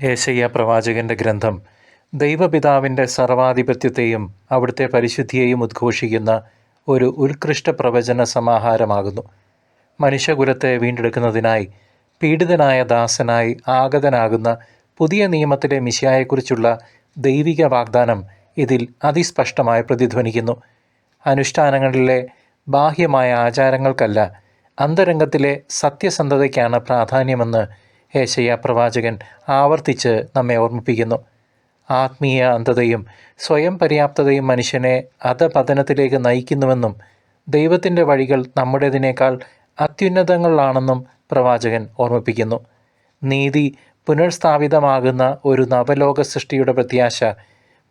യേശയ്യാ പ്രവാചകന്റെ ഗ്രന്ഥം ദൈവപിതാവിൻ്റെ സർവാധിപത്യത്തെയും അവിടുത്തെ പരിശുദ്ധിയെയും ഉദ്ഘോഷിക്കുന്ന ഒരു ഉത്കൃഷ്ട പ്രവചന സമാഹാരമാകുന്നു. മനുഷ്യകുലത്തെ വീണ്ടെടുക്കുന്നതിനായി പീഡിതനായ ദാസനായി ആഗതനാകുന്ന പുതിയ നിയമത്തിലെ മിശിഹായെക്കുറിച്ചുള്ള ദൈവിക വാഗ്ദാനം ഇതിൽ അതിസ്പഷ്ടമായി പ്രതിധ്വനിക്കുന്നു. അനുഷ്ഠാനങ്ങളിലെ ബാഹ്യമായ ആചാരങ്ങൾക്കല്ല, അന്തരംഗത്തിലെ സത്യസന്ധതയ്ക്കാണ് പ്രാധാന്യമെന്ന് യേശയ്യാ പ്രവാചകൻ ആവർത്തിച്ച് നമ്മെ ഓർമ്മിപ്പിക്കുന്നു. ആത്മീയ അന്ധതയും സ്വയം പര്യാപ്തതയും മനുഷ്യനെ അധപതനത്തിലേക്ക് നയിക്കുന്നുവെന്നും ദൈവത്തിൻ്റെ വഴികൾ നമ്മുടേതിനേക്കാൾ അത്യുന്നതങ്ങളിലാണെന്നും പ്രവാചകൻ ഓർമ്മിപ്പിക്കുന്നു. നീതി പുനഃസ്ഥാപിതമാകുന്ന ഒരു നവലോക സൃഷ്ടിയുടെ പ്രത്യാശ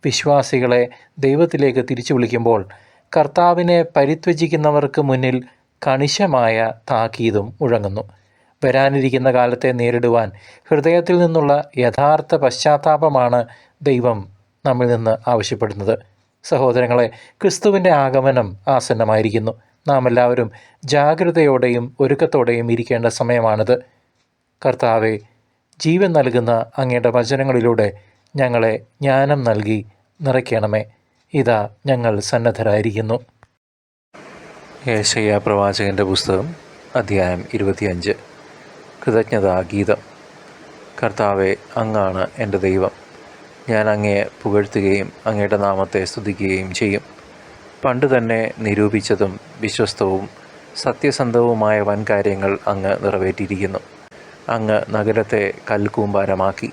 വിശ്വാസികളെ ദൈവത്തിലേക്ക് തിരിച്ചു വിളിക്കുമ്പോൾ കർത്താവിനെ പരിത്യജിക്കുന്നവർക്ക് മുന്നിൽ കണിശമായ താക്കീതും മുഴങ്ങുന്നു. വരാനിരിക്കുന്ന കാലത്തെ നേരിടുവാൻ ഹൃദയത്തിൽ നിന്നുള്ള യഥാർത്ഥ പശ്ചാത്താപമാണ് ദൈവം നമ്മിൽ നിന്ന് ആവശ്യപ്പെടുന്നത്. സഹോദരങ്ങളെ, ക്രിസ്തുവിൻ്റെ ആഗമനം ആസന്നമായിരിക്കുന്നു. നാം എല്ലാവരും ജാഗ്രതയോടെയും ഒരുക്കത്തോടെയും ഇരിക്കേണ്ട സമയമാണിത്. കർത്താവെ, ജീവൻ നൽകുന്ന അങ്ങയുടെ വചനങ്ങളിലൂടെ ഞങ്ങളെ ജ്ഞാനം നൽകി നിറയ്ക്കണമേ. ഇതാ ഞങ്ങൾ സന്നദ്ധരായിരിക്കുന്നു. യേശയ്യാ പ്രവാചകൻ്റെ പുസ്തകം അധ്യായം 25. കൃതജ്ഞതാഗീതം. കർത്താവെ, അങ്ങാണ് എൻ്റെ ദൈവം. ഞാൻ അങ്ങയെ പുകഴ്ത്തുകയും അങ്ങയുടെ നാമത്തെ സ്തുതിക്കുകയും ചെയ്യും. പണ്ട് തന്നെ നിരൂപിച്ചതും വിശ്വസ്തവും സത്യസന്ധവുമായ വൻകാര്യങ്ങൾ അങ്ങ് നിറവേറ്റിയിരിക്കുന്നു. അങ്ങ് നഗരത്തെ കൽക്കൂമ്പാരമാക്കി,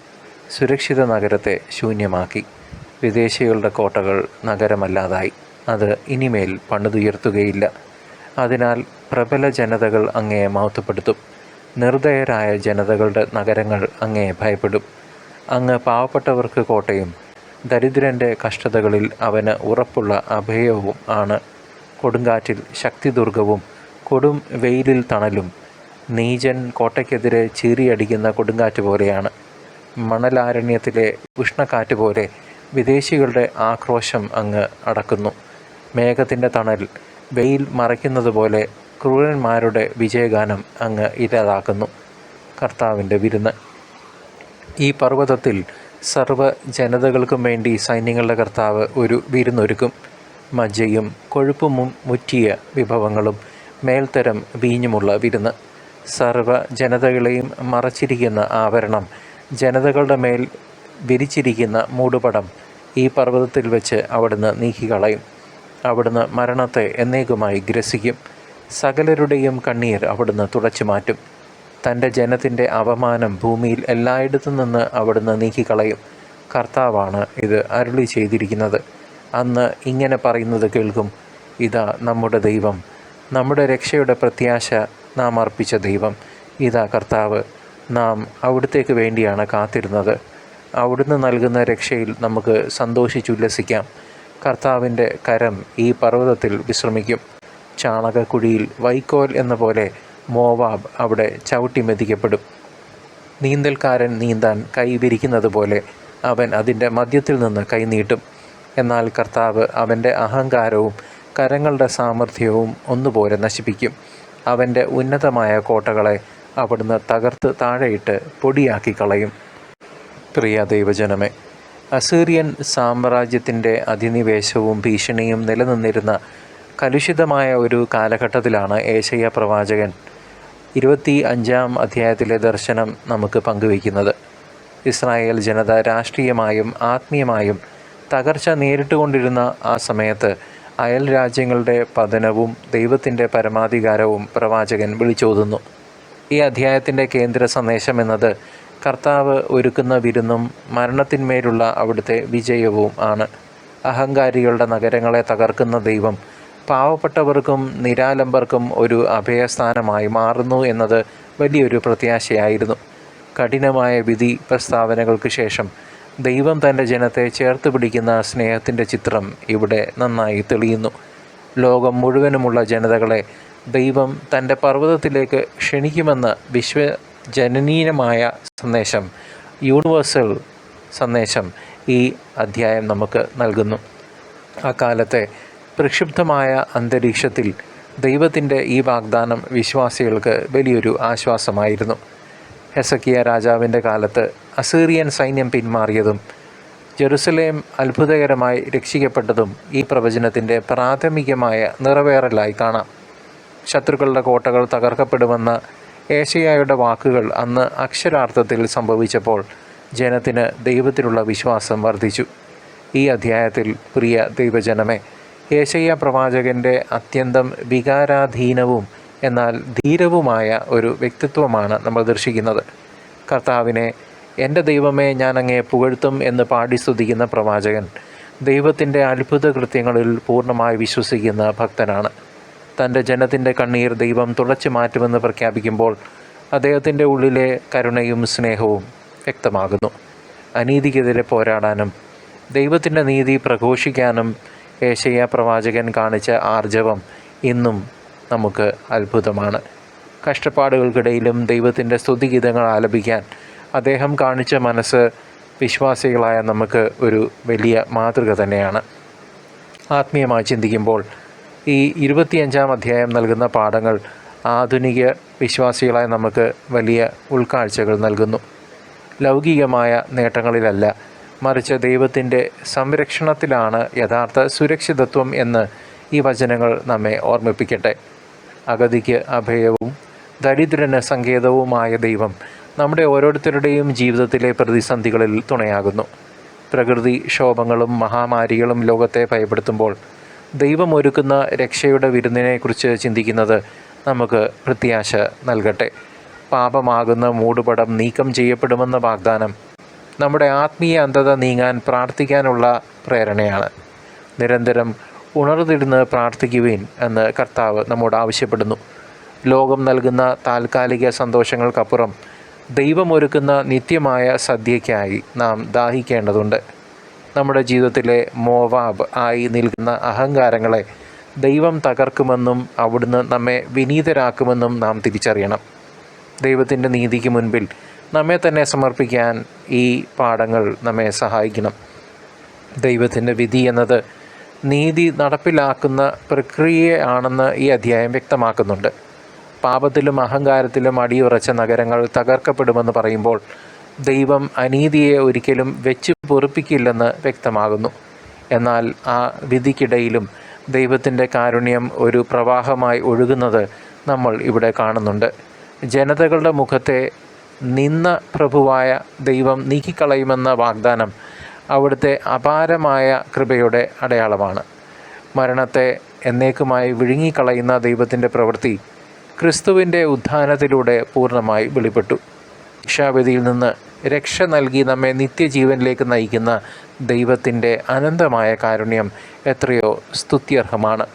സുരക്ഷിത നഗരത്തെ ശൂന്യമാക്കി. വിദേശികളുടെ കോട്ടകൾ നഗരമല്ലാതായി. അത് ഇനിമേൽ പണിതുയർത്തുകയില്ല. അതിനാൽ പ്രബല ജനതകൾ അങ്ങയെ മഹത്വപ്പെടുത്തും. നിർദയരായ ജനതകളുടെ നഗരങ്ങൾ അങ്ങയെ ഭയപ്പെടും. അങ്ങ് പാവപ്പെട്ടവർക്ക് കോട്ടയും ദരിദ്രൻ്റെ കഷ്ടതകളിൽ അവന് ഉറപ്പുള്ള അഭയവും ആണ്. കൊടുങ്കാറ്റിൽ ശക്തിദുർഗവും കൊടും വെയിലിൽ തണലും. നീചൻ കോട്ടയ്ക്കെതിരെ ചീറിയടിക്കുന്ന കൊടുങ്കാറ്റ് പോലെയാണ്. മണലാരണ്യത്തിലെ ഉഷ്ണക്കാറ്റ് പോലെ വിദേശികളുടെ ആക്രോശം അങ്ങ് അടക്കുന്നു. മേഘത്തിൻ്റെ തണൽ വെയിൽ മറയ്ക്കുന്നത് പോലെ ക്രൂരന്മാരുടെ വിജയഗാനം അങ്ങ് ഇല്ലാതാക്കുന്നു. കർത്താവിൻ്റെ വിരുന്ന്. ഈ പർവ്വതത്തിൽ സർവ്വ ജനതകൾക്കും വേണ്ടി സൈന്യങ്ങളുടെ കർത്താവ് ഒരു വിരുന്നൊരുക്കും. മജ്ജയും കൊഴുപ്പും മുറ്റിയ വിഭവങ്ങളും മേൽത്തരം വീഞ്ഞുമുള്ള വിരുന്ന്. സർവ്വ ജനതകളെയും മറച്ചിരിക്കുന്ന ആവരണം, ജനതകളുടെ മേൽ വിരിച്ചിരിക്കുന്ന മൂടുപടം ഈ പർവ്വതത്തിൽ വെച്ച് അവിടുന്ന് നീക്കിക്കളയും. അവിടുന്ന് മരണത്തെ എന്നേക്കുമായി ഗ്രസിക്കും. സകലരുടെയും കണ്ണീർ അവിടുന്ന് തുടച്ചു മാറ്റും. തൻ്റെ ജനത്തിൻ്റെ അപമാനം ഭൂമിയിൽ എല്ലായിടത്തു നിന്ന് അവിടുന്ന് നീക്കിക്കളയും. കർത്താവാണ് ഇത് അരുളി ചെയ്തിരിക്കുന്നത്. അന്ന് ഇങ്ങനെ പറയുന്നത് കേൾക്കും: ഇതാ നമ്മുടെ ദൈവം, നമ്മുടെ രക്ഷയുടെ പ്രത്യാശ, നാം അർപ്പിച്ച ദൈവം. ഇതാ കർത്താവ്, നാം അവിടുത്തേക്ക് വേണ്ടിയാണ് കാത്തിരുന്നത്. അവിടുന്ന് നൽകുന്ന രക്ഷയിൽ നമുക്ക് സന്തോഷിച്ചുല്ലസിക്കാം. കർത്താവിൻ്റെ കരം ഈ പർവ്വതത്തിൽ വിശ്രമിക്കും. ചാണകക്കുഴിയിൽ വൈക്കോൽ എന്ന പോലെ മോവാബ് അവിടെ ചവിട്ടി മെതിക്കപ്പെടും. നീന്തൽക്കാരൻ നീന്താൻ കൈ വിരിക്കുന്നത് പോലെ അവൻ അതിൻ്റെ മധ്യത്തിൽ നിന്ന് കൈ നീട്ടും. എന്നാൽ കർത്താവ് അവൻ്റെ അഹങ്കാരവും കരങ്ങളുടെ സാമർഥ്യവും ഒന്നുപോലെ നശിപ്പിക്കും. അവൻ്റെ ഉന്നതമായ കോട്ടകളെ അവിടുന്ന് തകർത്ത് താഴെയിട്ട് പൊടിയാക്കി കളയും. പ്രിയ ദൈവജനമേ, അസീറിയൻ സാമ്രാജ്യത്തിൻ്റെ അധിനിവേശവും ഭീഷണിയും നിലനിന്നിരുന്ന കലുഷിതമായ ഒരു കാലഘട്ടത്തിലാണ് യേശയ്യാ പ്രവാചകൻ 25-ാം അധ്യായത്തിലെ ദർശനം നമുക്ക് പങ്കുവയ്ക്കുന്നത്. ഇസ്രായേൽ ജനത രാഷ്ട്രീയമായും ആത്മീയമായും തകർച്ച നേരിട്ടുകൊണ്ടിരുന്ന ആ സമയത്ത് അയൽ രാജ്യങ്ങളുടെ പതനവും ദൈവത്തിൻ്റെ പരമാധികാരവും പ്രവാചകൻ വിളിച്ചോതുന്നു. ഈ അധ്യായത്തിൻ്റെ കേന്ദ്ര സന്ദേശം എന്നത് കർത്താവ് ഒരുക്കുന്ന വിരുന്നും മരണത്തിന്മേലുള്ള അവിടുത്തെ വിജയവും ആണ്. അഹങ്കാരികളുടെ നഗരങ്ങളെ തകർക്കുന്ന ദൈവം പാവപ്പെട്ടവർക്കും നിരാലംബർക്കും ഒരു അഭയസ്ഥാനമായി മാറുന്നു എന്നത് വലിയൊരു പ്രത്യാശയായിരുന്നു. കഠിനമായ വിധി പ്രസ്താവനകൾക്ക് ശേഷം ദൈവം തൻ്റെ ജനത്തെ ചേർത്ത് പിടിക്കുന്ന സ്നേഹത്തിൻ്റെ ചിത്രം ഇവിടെ നന്നായി തെളിയുന്നു. ലോകം മുഴുവനുമുള്ള ജനതകളെ ദൈവം തൻ്റെ പർവ്വതത്തിലേക്ക് ക്ഷണിക്കുമെന്ന വിശ്വജനനീയമായ സന്ദേശം, യൂണിവേഴ്സൽ സന്ദേശം ഈ അധ്യായം നമുക്ക് നൽകുന്നു. അക്കാലത്തെ പ്രക്ഷുബ്ധമായ അന്തരീക്ഷത്തിൽ ദൈവത്തിൻ്റെ ഈ വാഗ്ദാനം വിശ്വാസികൾക്ക് വലിയൊരു ആശ്വാസമായിരുന്നു. ഹെസക്കിയ രാജാവിൻ്റെ കാലത്ത് അസീറിയൻ സൈന്യം പിന്മാറിയതും ജെറുസലേം അത്ഭുതകരമായി രക്ഷിക്കപ്പെട്ടതും ഈ പ്രവചനത്തിൻ്റെ പ്രാഥമികമായ നിറവേറലായി കാണാം. ശത്രുക്കളുടെ കോട്ടകൾ തകർക്കപ്പെടുമെന്ന ഏശയ്യായുടെ വാക്കുകൾ അന്ന് അക്ഷരാർത്ഥത്തിൽ സംഭവിച്ചപ്പോൾ ജനത്തിന് ദൈവത്തിലുള്ള വിശ്വാസം വർദ്ധിച്ചു. ഈ അധ്യായത്തിൽ പ്രിയ ദൈവജനമേ, ഏശയ്യാ പ്രവാചകൻ്റെ അത്യന്തം വികാരാധീനവും എന്നാൽ ധീരവുമായ ഒരു വ്യക്തിത്വമാണ് നമ്മൾ ദർശിക്കുന്നത്. കർത്താവിനെ എൻ്റെ ദൈവമേ ഞാൻ അങ്ങയെ പുകഴ്ത്തും എന്ന് പാടി സ്തുതിക്കുന്ന പ്രവാചകൻ ദൈവത്തിൻ്റെ അത്ഭുത കൃത്യങ്ങളിൽ പൂർണ്ണമായി വിശ്വസിക്കുന്ന ഭക്തനാണ്. തൻ്റെ ജനത്തിൻ്റെ കണ്ണീർ ദൈവം തുടച്ചു മാറ്റുമെന്ന് പ്രഖ്യാപിക്കുമ്പോൾ അദ്ദേഹത്തിൻ്റെ ഉള്ളിലെ കരുണയും സ്നേഹവും വ്യക്തമാകുന്നു. അനീതിക്കെതിരെ പോരാടാനും ദൈവത്തിൻ്റെ നീതി പ്രഘോഷിക്കാനും ഏശയ്യാ പ്രവാചകൻ കാണിച്ച ആർജവം ഇന്നും നമുക്ക് അത്ഭുതമാണ്. കഷ്ടപ്പാടുകൾക്കിടയിലും ദൈവത്തിൻ്റെ സ്തുതിഗീതങ്ങൾ ആലപിക്കാൻ അദ്ദേഹം കാണിച്ച മനസ്സ് വിശ്വാസികളായ നമുക്ക് ഒരു വലിയ മാതൃക തന്നെയാണ്. ആത്മീയമായി ചിന്തിക്കുമ്പോൾ ഈ 25-ാം അധ്യായം നൽകുന്ന പാഠങ്ങൾ ആധുനിക വിശ്വാസികളായ നമുക്ക് വലിയ ഉൾക്കാഴ്ചകൾ നൽകുന്നു. ലൗകികമായ നേട്ടങ്ങളിലല്ല, മറിച്ച് ദൈവത്തിൻ്റെ സംരക്ഷണത്തിലാണ് യഥാർത്ഥ സുരക്ഷിതത്വം എന്ന് ഈ വചനങ്ങൾ നമ്മെ ഓർമ്മിപ്പിക്കട്ടെ. അഗതിക്ക് അഭയവും ദരിദ്രന് സങ്കേതവുമായ ദൈവം നമ്മുടെ ഓരോരുത്തരുടെയും ജീവിതത്തിലെ പ്രതിസന്ധികളിൽ തുണയാകുന്നു. പ്രകൃതി ക്ഷോഭങ്ങളും മഹാമാരികളും ലോകത്തെ ഭയപ്പെടുത്തുമ്പോൾ ദൈവം ഒരുക്കുന്ന രക്ഷയുടെ വിരുന്നിനെക്കുറിച്ച് ചിന്തിക്കുന്നത് നമുക്ക് പ്രത്യാശ നൽകട്ടെ. പാപമാകുന്ന മൂടുപടം നീക്കം ചെയ്യപ്പെടുമെന്ന വാഗ്ദാനം നമ്മുടെ ആത്മീയ അന്ധത നീങ്ങാൻ പ്രാർത്ഥിക്കാനുള്ള പ്രേരണയാണ്. നിരന്തരം ഉണർന്നിരുന്ന് പ്രാർത്ഥിക്കുവിൻ എന്ന് കർത്താവ് നമ്മോട് ആവശ്യപ്പെടുന്നു. ലോകം നൽകുന്ന താൽക്കാലിക സന്തോഷങ്ങൾക്കപ്പുറം ദൈവമൊരുക്കുന്ന നിത്യമായ സദ്യയ്ക്കായി നാം ദാഹിക്കേണ്ടതുണ്ട്. നമ്മുടെ ജീവിതത്തിലെ മോവാബ് ആയി നിൽക്കുന്ന അഹങ്കാരങ്ങളെ ദൈവം തകർക്കുമെന്നും അവിടുന്ന് നമ്മെ വിനീതരാക്കുമെന്നും നാം തിരിച്ചറിയണം. ദൈവത്തിൻ്റെ നീതിക്ക് മുൻപിൽ നമ്മെ തന്നെ സമർപ്പിക്കാൻ ഈ പാഠങ്ങൾ നമ്മെ സഹായിക്കണം. ദൈവത്തിൻ്റെ വിധി എന്നത് നീതി നടപ്പിലാക്കുന്ന പ്രക്രിയയാണെന്ന് ഈ അധ്യായം വ്യക്തമാക്കുന്നുണ്ട്. പാപത്തിലും അഹങ്കാരത്തിലും അടിയുറച്ച നഗരങ്ങൾ തകർക്കപ്പെടുമെന്ന് പറയുമ്പോൾ ദൈവം അനീതിയെ ഒരിക്കലും വെച്ച് പൊറുപ്പിക്കില്ലെന്ന് വ്യക്തമാകുന്നു. എന്നാൽ ആ വിധിക്കിടയിലും ദൈവത്തിൻ്റെ കാരുണ്യം ഒരു പ്രവാഹമായി ഒഴുകുന്നത് നമ്മൾ ഇവിടെ കാണുന്നുണ്ട്. ജനതകളുടെ മുഖത്തെ നിന്ന പ്രഭുവായ ദൈവം നീക്കിക്കളയുമെന്ന വാഗ്ദാനം അവിടുത്തെ അപാരമായ കൃപയുടെ അടയാളമാണ്. മരണത്തെ എന്നേക്കുമായി വിഴുങ്ങിക്കളയുന്ന ദൈവത്തിൻ്റെ പ്രവൃത്തി ക്രിസ്തുവിൻ്റെ ഉത്ഥാനത്തിലൂടെ പൂർണ്ണമായി വെളിപ്പെട്ടു. ശിക്ഷാവിധിയിൽ നിന്ന് രക്ഷ നൽകി നമ്മെ നിത്യജീവനിലേക്ക് നയിക്കുന്ന ദൈവത്തിൻ്റെ അനന്തമായ കാരുണ്യം എത്രയോ സ്തുത്യർഹമാണ്.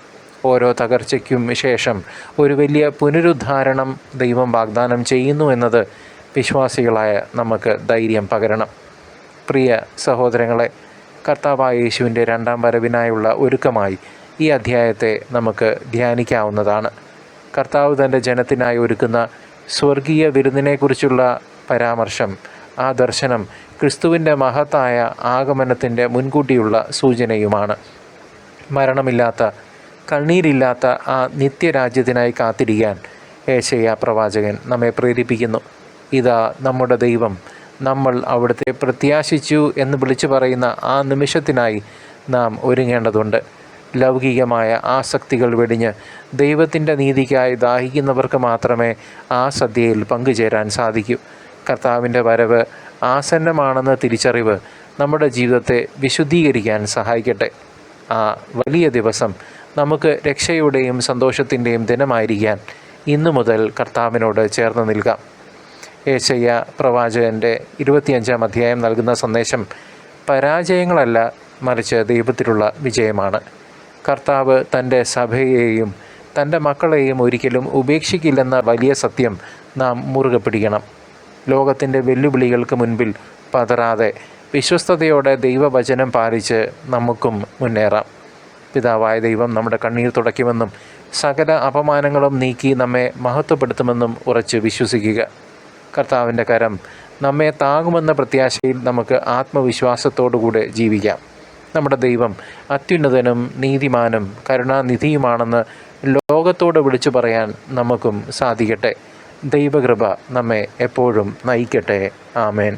ഓരോ തകർച്ചയ്ക്കും ശേഷം ഒരു വലിയ പുനരുദ്ധാരണം ദൈവം വാഗ്ദാനം ചെയ്യുന്നു എന്നത് വിശ്വാസികളായ നമുക്ക് ധൈര്യം പകരണം. പ്രിയ സഹോദരങ്ങളെ, കർത്താവായ യേശുവിൻ്റെ 2ാം വരവിനായുള്ള ഒരുക്കമായി ഈ അധ്യായത്തെ നമുക്ക് ധ്യാനിക്കാവുന്നതാണ്. കർത്താവ് തൻ്റെ ജനത്തിനായി ഒരുക്കുന്ന സ്വർഗീയ വിരുന്നിനെക്കുറിച്ചുള്ള പരാമർശം, ആ ദർശനം ക്രിസ്തുവിൻ്റെ മഹത്തായ ആഗമനത്തിൻ്റെ മുൻകൂട്ടിയുള്ള സൂചനയുമാണ്. മരണമില്ലാത്ത, കണ്ണീരില്ലാത്ത ആ നിത്യരാജ്യത്തിനായി കാത്തിരിക്കാൻ ഏശയ്യാ പ്രവാചകൻ നമ്മെ പ്രേരിപ്പിക്കുന്നു. ഇതാ നമ്മുടെ ദൈവം, നമ്മൾ അവിടുത്തെ പ്രത്യാശിച്ചു എന്ന് വിളിച്ചു പറയുന്ന ആ നിമിഷത്തിനായി നാം ഒരുങ്ങേണ്ടതുണ്ട്. ലൗകികമായ ആസക്തികൾ വെടിഞ്ഞ് ദൈവത്തിൻ്റെ നീതിക്കായി ദാഹിക്കുന്നവർക്ക് മാത്രമേ ആ സദ്യയിൽ പങ്കുചേരാൻ സാധിക്കൂ. കർത്താവിൻ്റെ വരവ് ആസന്നമാണെന്ന തിരിച്ചറിവ് നമ്മുടെ ജീവിതത്തെ വിശുദ്ധീകരിക്കാൻ സഹായിക്കട്ടെ. ആ വലിയ ദിവസം നമുക്ക് രക്ഷയുടെയും സന്തോഷത്തിൻ്റെയും ദിനമായിരിക്കാൻ ഇന്നു മുതൽ കർത്താവിനോട് ചേർന്ന് നിൽക്കാം. ഏശയ്യാ പ്രവാചകൻ്റെ 25-ാം അധ്യായം നൽകുന്ന സന്ദേശം പരാജയങ്ങളല്ല, മറിച്ച് ദൈവത്തിലുള്ള വിജയമാണ്. കർത്താവ് തൻ്റെ സഭയെയും തൻ്റെ മക്കളെയും ഒരിക്കലും ഉപേക്ഷിക്കില്ലെന്ന വലിയ സത്യം നാം മുറുകെ പിടിക്കണം. ലോകത്തിൻ്റെ വെല്ലുവിളികൾക്ക് മുൻപിൽ പതറാതെ വിശ്വസ്തയോടെ ദൈവവചനം പാലിച്ച് നമുക്കും മുന്നേറാം. പിതാവായ ദൈവം നമ്മുടെ കണ്ണീർ തുടയ്ക്കുമെന്നും സകല അപമാനങ്ങളും നീക്കി നമ്മെ മഹത്വപ്പെടുത്തുമെന്നും ഉറച്ച് വിശ്വസിക്കുക. കർത്താവിൻ്റെ കരം നമ്മെ താങ്ങുമെന്ന പ്രത്യാശയിൽ നമുക്ക് ആത്മവിശ്വാസത്തോടുകൂടെ ജീവിക്കാം. നമ്മുടെ ദൈവം അത്യുന്നതനും നീതിമാനും കരുണാനിധിയുമാണെന്ന് ലോകത്തോട് വിളിച്ചു പറയാൻ നമുക്കും സാധിക്കട്ടെ. ദൈവകൃപ നമ്മെ എപ്പോഴും നയിക്കട്ടെ. ആമേൻ.